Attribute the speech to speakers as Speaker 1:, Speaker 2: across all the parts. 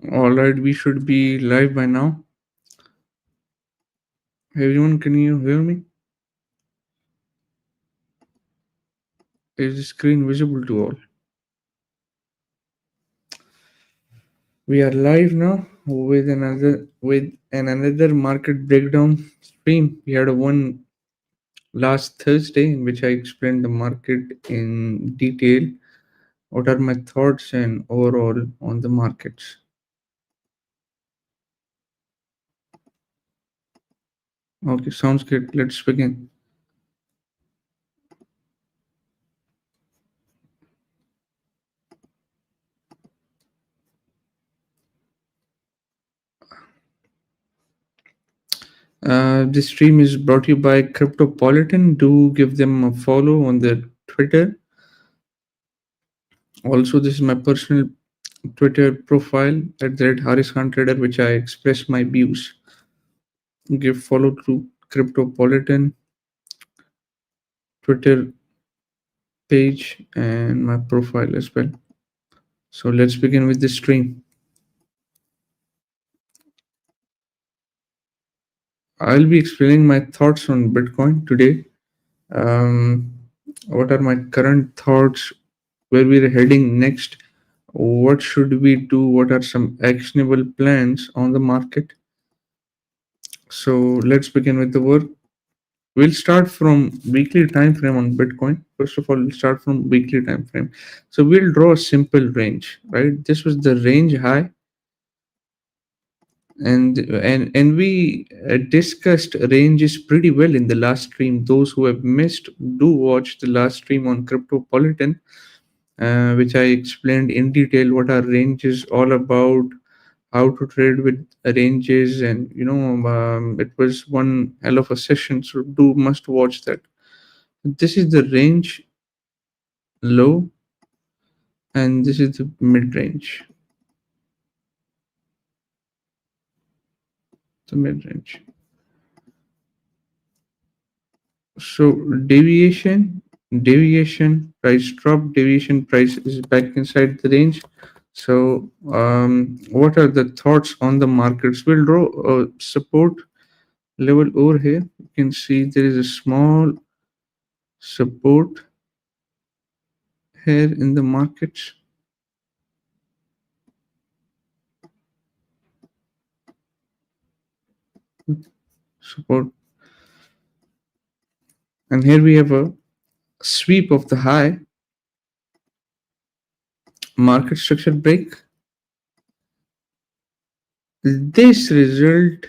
Speaker 1: All right, we should be live by now. Everyone, can you hear me? Is the screen visible to all? We are live now with another market breakdown stream. We had one last Thursday in which I explained the market in detail. What are my thoughts and overall on the markets? Okay, sounds good. Let's begin. This stream is brought to you by Cryptopolitan. Do give them a follow on their Twitter. Also, this is my personal Twitter profile at the Haris Khan Trader, which I express my views. Give follow to Cryptopolitan Twitter page and my profile as well. So let's begin with the stream. I'll be explaining my thoughts on Bitcoin today. Um, what are my current thoughts? Where we're heading next? What should we do? What are some actionable plans on the market? So let's begin with the work. We'll start from weekly time frame on Bitcoin. First of all, we'll start from weekly time frame. So we'll draw a simple range, right? This was the range high, and we discussed ranges pretty well in the last stream. Those who have missed, do watch the last stream on Cryptopolitan, which I explained in detail what are ranges all about, how to trade with ranges, and it was one hell of a session. So do must watch that. This is the range low, and this is the mid range. The mid range. So deviation, price drop, deviation, price is back inside the range. So what are the thoughts on the markets? We'll draw a support level over here. You can see there is a small support here in the markets. Support, and here we have a sweep of the high, market structure break. This result,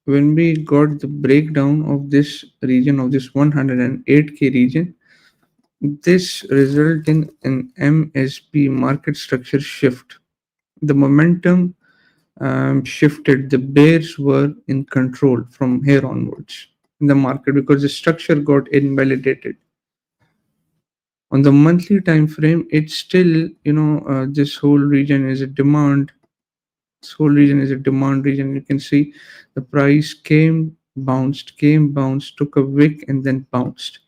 Speaker 1: when we got the breakdown of this region, of this 108k region, this result in an MSP, market structure shift. The momentum shifted. The bears were in control from here onwards in the market because the structure got invalidated. On the monthly time frame, it's still, this whole region is a demand. This whole region is a demand region. You can see the price came, bounced, took a wick, and then bounced.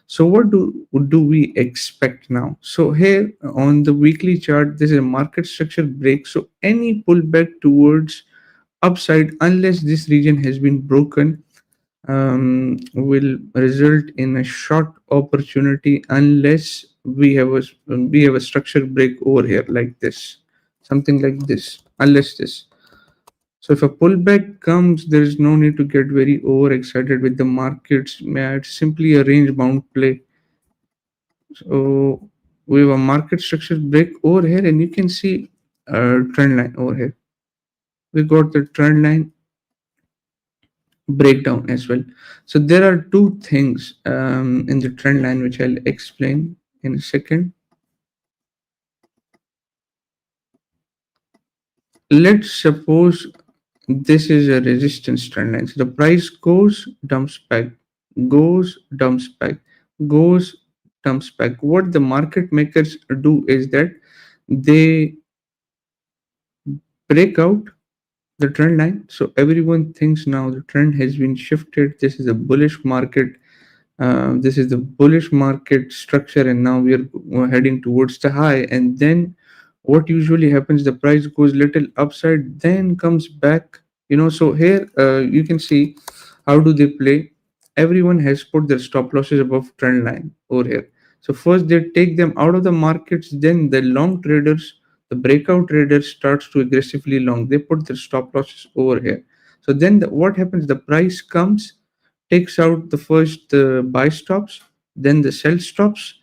Speaker 1: So what do we expect now? So here on the weekly chart, this is a market structure break. So any pullback towards upside, unless this region has been broken, will result in a short opportunity unless we have a structure break over here like this, something like this. Unless this, so if a pullback comes, there is no need to get very overexcited with the markets. It's simply a range bound play. So we have a market structure break over here, and you can see a trend line over here. We got the trend line breakdown as well. So there are two things in the trend line which I'll explain in a second. Let's suppose this is a resistance trend line. So the price goes, dumps back, goes, dumps back, goes, dumps back. What the market makers do is that they break out the trend line. So everyone thinks now the trend has been shifted. This is a bullish market. This is the bullish market structure, and now we're heading towards the high. And then what usually happens, the price goes little upside then comes back. So here you can see how do they play. Everyone has put their stop losses above trend line over here. So first they take them out of the markets, then the long traders, the breakout traders starts to aggressively long, they put their stop losses over here. So then what happens, the price comes, takes out the first buy stops, then the sell stops,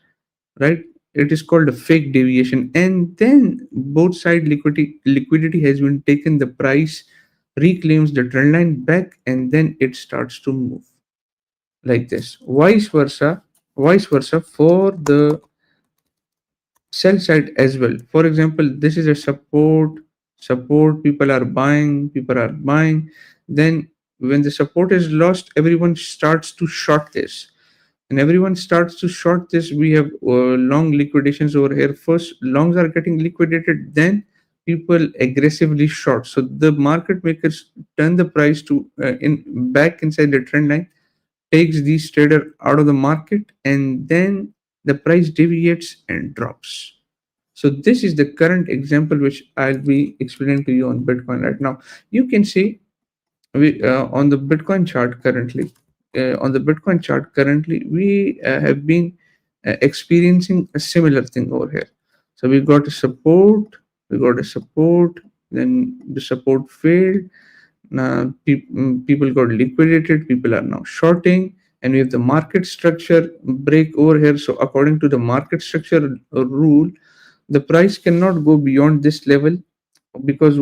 Speaker 1: right? It is called a fake deviation, and then both side liquidity has been taken, the price reclaims the trend line back, and then it starts to move like this. Vice versa for the sell side as well. For example, this is a support, people are buying, then when the support is lost, everyone starts to short this, and everyone starts to short this. We have long liquidations over here. First longs are getting liquidated, then people aggressively short, so the market makers turn the price to in back inside the trend line, takes these trader out of the market, and then the price deviates and drops. So this is the current example which I'll be explaining to you on Bitcoin right now. You can see we on the Bitcoin chart currently. We have been experiencing a similar thing over here. So we got a support, then the support failed. Now people got liquidated, people are now shorting, and we have the market structure break over here. So according to the market structure rule, the price cannot go beyond this level, because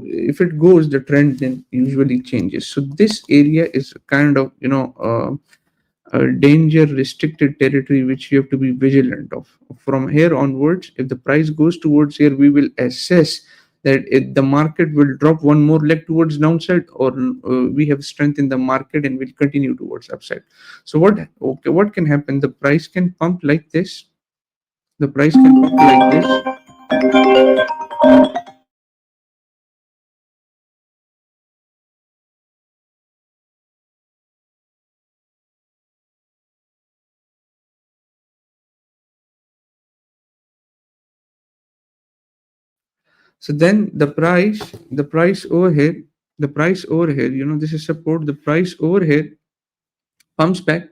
Speaker 1: if it goes, the trend then usually changes. So this area is kind of a danger restricted territory which you have to be vigilant of. From here onwards, if the price goes towards here, we will assess that if the market will drop one more leg towards downside, or we have strength in the market and will continue towards upside. So what can happen, the price can pump like this, the price can pump like this. So then the price over here, this is support. The price over here pumps back,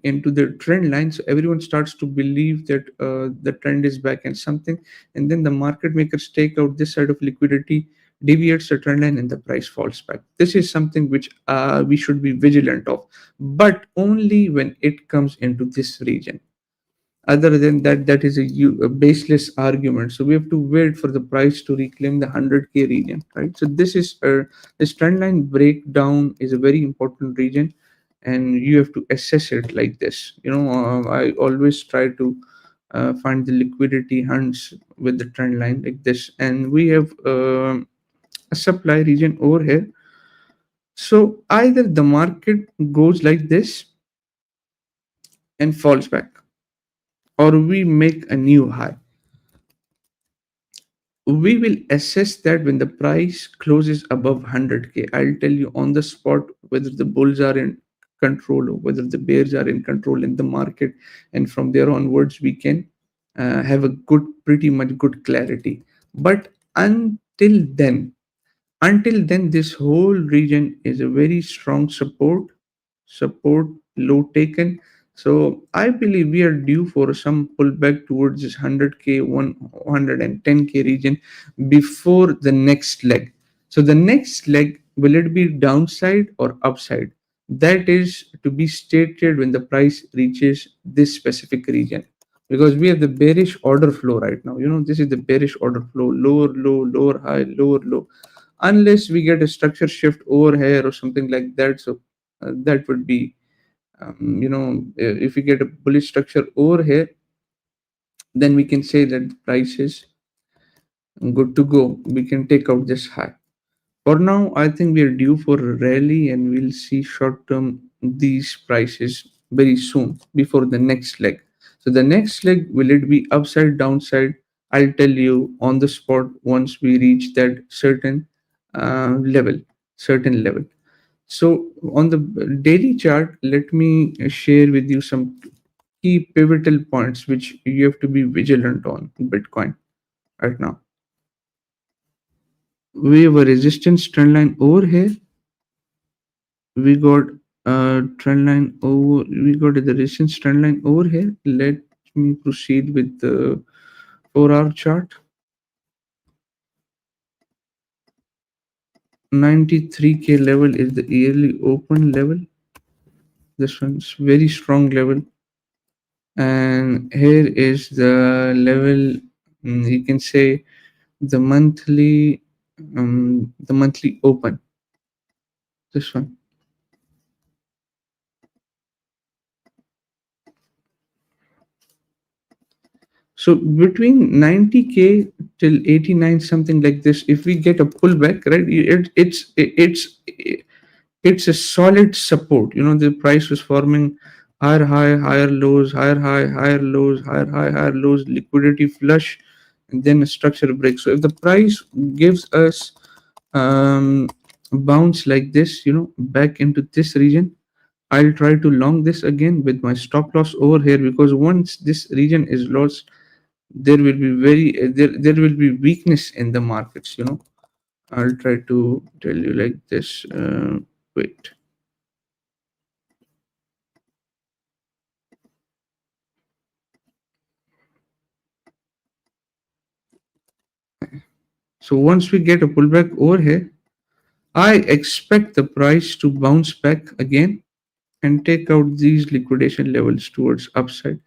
Speaker 1: into the trend line. So everyone starts to believe that the trend is back and something, and then the market makers take out this side of liquidity, deviates the trend line, and the price falls back. This is something which we should be vigilant of, but only when it comes into this region. Other than that, that is a baseless argument. So we have to wait for the price to reclaim the 100K region, right? So this trend line breakdown is a very important region, and you have to assess it like this. I always try to find the liquidity hunts with the trend line like this, and we have a supply region over here. So either the market goes like this and falls back, or we make a new high. We will assess that when the price closes above 100K. I'll tell you on the spot whether the bulls are in control or whether the bears are in control in the market, and from there onwards we can have a pretty much good clarity. But until then, this whole region is a very strong support low taken. So I believe we are due for some pullback towards this 100K, 110K region before the next leg. So the next leg, will it be downside or upside? That is to be stated when the price reaches this specific region, because we have the bearish order flow right now. This is the bearish order flow: lower low, lower high, lower low, unless we get a structure shift over here or something like that. So that would be if we get a bullish structure over here, then we can say that the price is good to go. We can take out this high. For now, I think we are due for a rally, and we'll see short term these prices very soon before the next leg. So the next leg, will it be upside, downside? I'll tell you on the spot once we reach that level, certain level. So on the daily chart, let me share with you some key pivotal points which you have to be vigilant on in Bitcoin. right now. We have a resistance trend line over here. We got a trend line over. We got the resistance trend line over here. Let me proceed with the 4-hour chart. 93K level is the yearly open level. This one's very strong level, and here is the level. You can say the monthly open. This one. So between 90K till 89, something like this, if we get a pullback, right, it's a solid support. The price was forming higher high, higher lows, higher high, higher lows, higher high, higher lows, liquidity flush, and then a structure break. So if the price gives us bounce like this, back into this region, I'll try to long this again with my stop loss over here, because once this region is lost, there will be there will be weakness in the markets. I'll try to tell you like this. Wait. So once we get a pullback over here, I expect the price to bounce back again and take out these liquidation levels towards upside,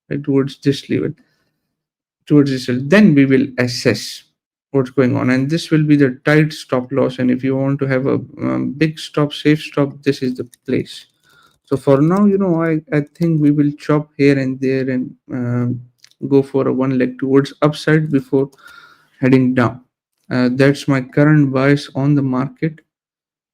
Speaker 1: right, towards this level, towards this level. Then we will assess what's going on, and this will be the tight stop loss. And if you want to have a big stop, safe stop, this is the place. So for now, I think we will chop here and there and go for a one leg towards upside before heading down. That's my current bias on the market.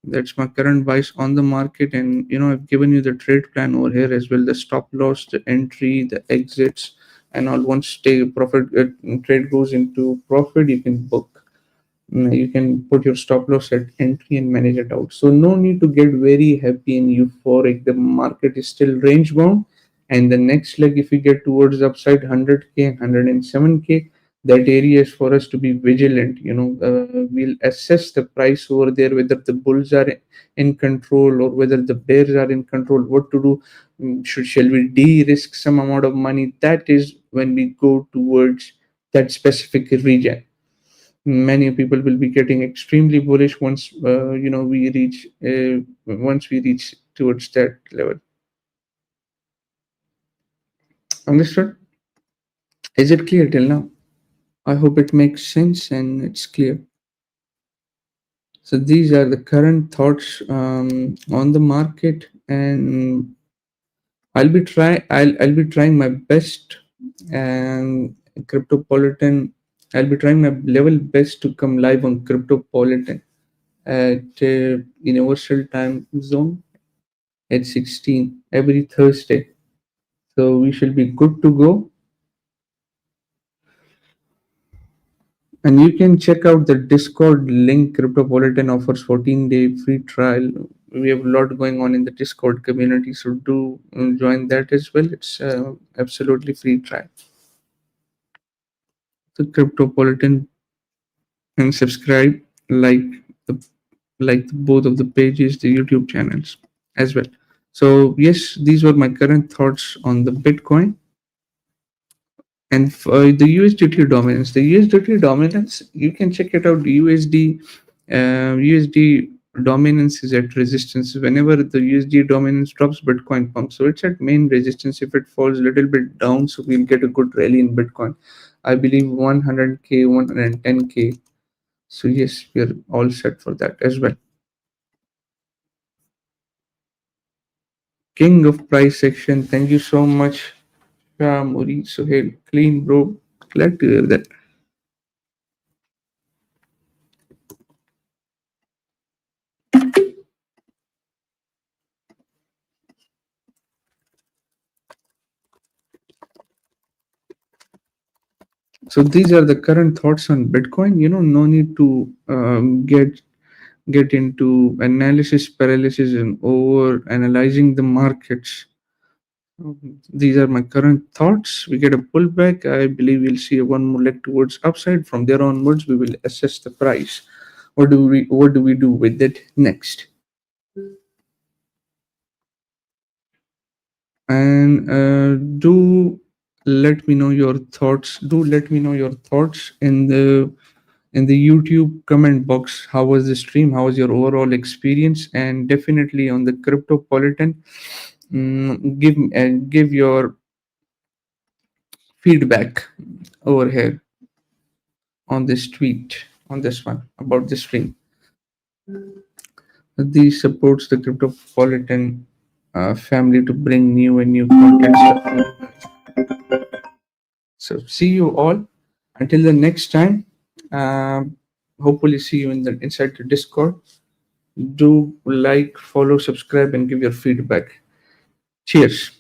Speaker 1: That's my current bias on the market. And I've given you the trade plan over here as well, the stop loss, the entry, the exits, and all. Once trade goes into profit, you can book. You can put your stop loss at entry and manage it out. So no need to get very happy and euphoric. The market is still range bound, and the next leg, if we get towards the upside 100K and 107K, that area is for us to be vigilant. We'll assess the price over there, whether the bulls are in control or whether the bears are in control. What to do? Shall we de-risk some amount of money? That is when we go towards that specific region. Many people will be getting extremely bullish once we reach towards that level. Understood? Is it clear till now? I hope it makes sense and it's clear. So these are the current thoughts on the market, and I'll be trying my best. And Cryptopolitan, I'll be trying my level best to come live on Cryptopolitan at Universal Time Zone at 16 every Thursday. So we shall be good to go. And you can check out the Discord link. Cryptopolitan offers 14-day free trial. We have a lot going on in the Discord community, so do join that as well. It's absolutely free trial. The Cryptopolitan, and subscribe, like the both of the pages, the YouTube channels as well. So yes, these were my current thoughts on the Bitcoin. And for the USDT dominance, you can check it out. USD dominance is at resistance. Whenever the USD dominance drops, Bitcoin pumps. So it's at main resistance. If it falls a little bit down, so we'll get a good rally in Bitcoin. I believe 100K, 110K. So yes, we're all set for that as well. King of price section. Thank you so much, Muri Sohail. Clean, bro. Glad to hear that. So these are the current thoughts on Bitcoin. No need to get into analysis paralysis and over analyzing the markets. These are my current thoughts. We get a pullback. I believe we'll see one more leg towards upside. From there onwards, we will assess the price. What do we do with it next? And do let me know your thoughts. Do let me know your thoughts in the YouTube comment box. How was the stream? How was your overall experience? And definitely on the Cryptopolitan, give your feedback over here on this tweet, on this one about the stream. This supports the Cryptopolitan family to bring new content. So see you all until the next time. Hopefully see you in the inside the Discord. Do like, follow, subscribe, and give your feedback. Cheers.